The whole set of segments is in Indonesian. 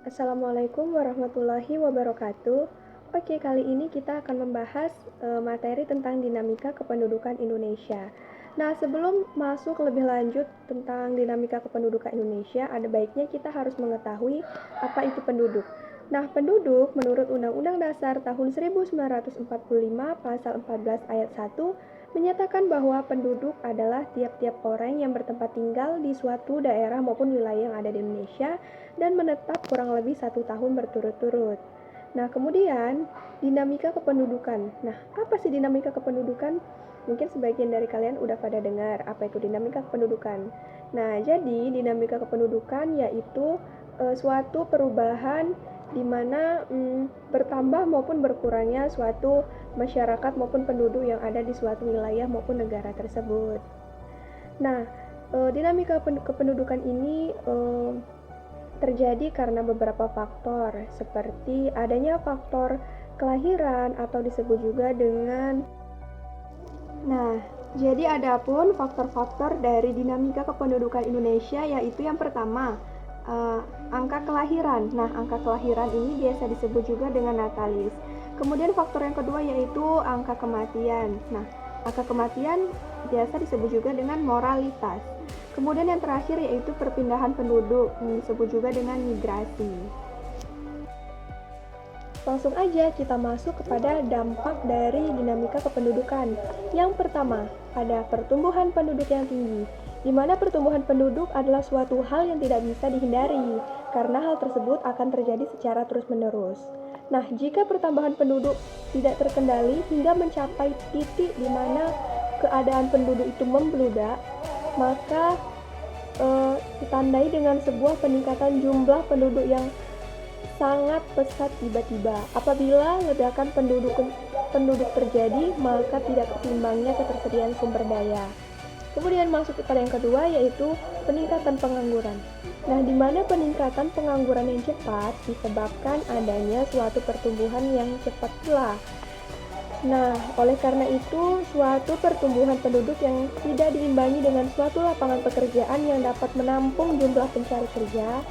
Assalamualaikum warahmatullahi wabarakatuh. Oke, kali ini kita akan membahas materi tentang dinamika kependudukan Indonesia. Nah, sebelum masuk lebih lanjut tentang dinamika kependudukan Indonesia, ada baiknya kita harus mengetahui apa itu penduduk. Nah, penduduk menurut Undang-Undang Dasar tahun 1945 pasal 14 ayat 1 menyatakan bahwa penduduk adalah tiap-tiap orang yang bertempat tinggal di suatu daerah maupun wilayah yang ada di Indonesia dan menetap kurang lebih 1 tahun berturut-turut. Nah, kemudian dinamika kependudukan. Nah, apa sih dinamika kependudukan? Mungkin sebagian dari kalian udah pada dengar apa itu dinamika kependudukan. Nah, jadi dinamika kependudukan yaitu suatu perubahan di mana bertambah maupun berkurangnya suatu masyarakat maupun penduduk yang ada di suatu wilayah maupun negara tersebut. Nah, dinamika kependudukan ini terjadi karena beberapa faktor, seperti adanya faktor kelahiran atau disebut juga dengan. Nah, jadi adapun faktor-faktor dari dinamika kependudukan Indonesia yaitu yang pertama, angka kelahiran. Nah, angka kelahiran ini biasa disebut juga dengan natalis. Kemudian faktor yang kedua yaitu angka kematian. Nah, angka kematian biasa disebut juga dengan moralitas. Kemudian yang terakhir yaitu perpindahan penduduk, yang disebut juga dengan migrasi. Langsung aja kita masuk kepada dampak dari dinamika kependudukan. Yang pertama, ada pertumbuhan penduduk yang tinggi, di mana pertumbuhan penduduk adalah suatu hal yang tidak bisa dihindari, karena hal tersebut akan terjadi secara terus-menerus. Nah, jika pertambahan penduduk tidak terkendali hingga mencapai titik di mana keadaan penduduk itu membludak, maka ditandai dengan sebuah peningkatan jumlah penduduk yang sangat pesat tiba-tiba. Apabila ledakan penduduk terjadi, maka tidak seimbangnya ketersediaan sumber daya. Kemudian masuk kepada yang kedua yaitu peningkatan pengangguran. Nah, di mana peningkatan pengangguran yang cepat disebabkan adanya suatu pertumbuhan yang cepat pula. Nah, oleh karena itu, suatu pertumbuhan penduduk yang tidak diimbangi dengan suatu lapangan pekerjaan yang dapat menampung jumlah pencari kerja,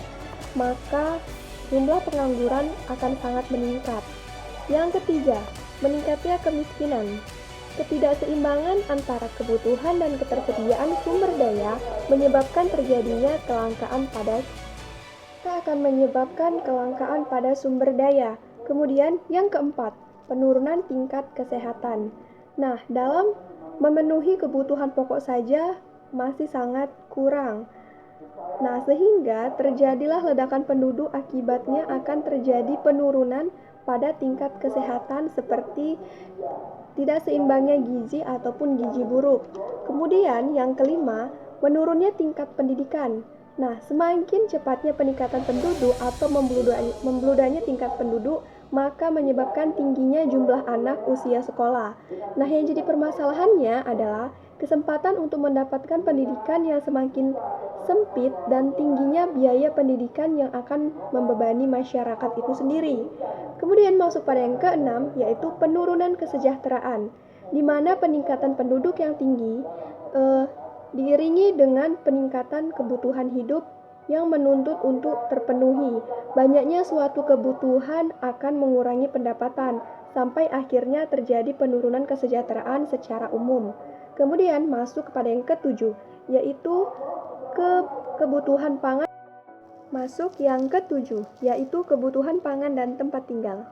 maka jumlah pengangguran akan sangat meningkat. Yang ketiga, meningkatnya kemiskinan. Ketidakseimbangan antara kebutuhan dan ketersediaan sumber daya menyebabkan terjadinya kelangkaan pada sumber daya. Kemudian yang keempat, penurunan tingkat kesehatan. Nah, dalam memenuhi kebutuhan pokok saja masih sangat kurang. Nah, sehingga terjadilah ledakan penduduk, akibatnya akan terjadi penurunan pada tingkat kesehatan seperti tidak seimbangnya gizi ataupun gizi buruk. Kemudian yang kelima, menurunnya tingkat pendidikan. Nah, semakin cepatnya peningkatan penduduk atau membludaknya tingkat penduduk, maka menyebabkan tingginya jumlah anak usia sekolah. Nah, yang jadi permasalahannya adalah kesempatan untuk mendapatkan pendidikan yang semakin sempit dan tingginya biaya pendidikan yang akan membebani masyarakat itu sendiri. Kemudian masuk pada yang keenam, yaitu penurunan kesejahteraan, di mana peningkatan penduduk yang tinggi diiringi dengan peningkatan kebutuhan hidup yang menuntut untuk terpenuhi. Banyaknya suatu kebutuhan akan mengurangi pendapatan, sampai akhirnya terjadi penurunan kesejahteraan secara umum. Kemudian masuk kepada yang ketujuh, yaitu kebutuhan pangan. Masuk yang ketujuh, yaitu kebutuhan pangan dan tempat tinggal.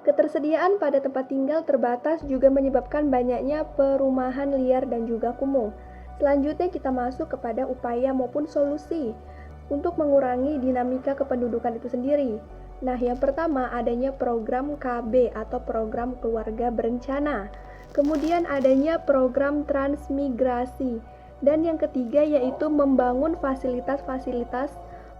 Ketersediaan pada tempat tinggal terbatas juga menyebabkan banyaknya perumahan liar dan juga kumuh. Selanjutnya kita masuk kepada upaya maupun solusi untuk mengurangi dinamika kependudukan itu sendiri. Nah, yang pertama adanya program KB atau program keluarga berencana. Kemudian adanya program transmigrasi. Dan yang ketiga yaitu membangun fasilitas-fasilitas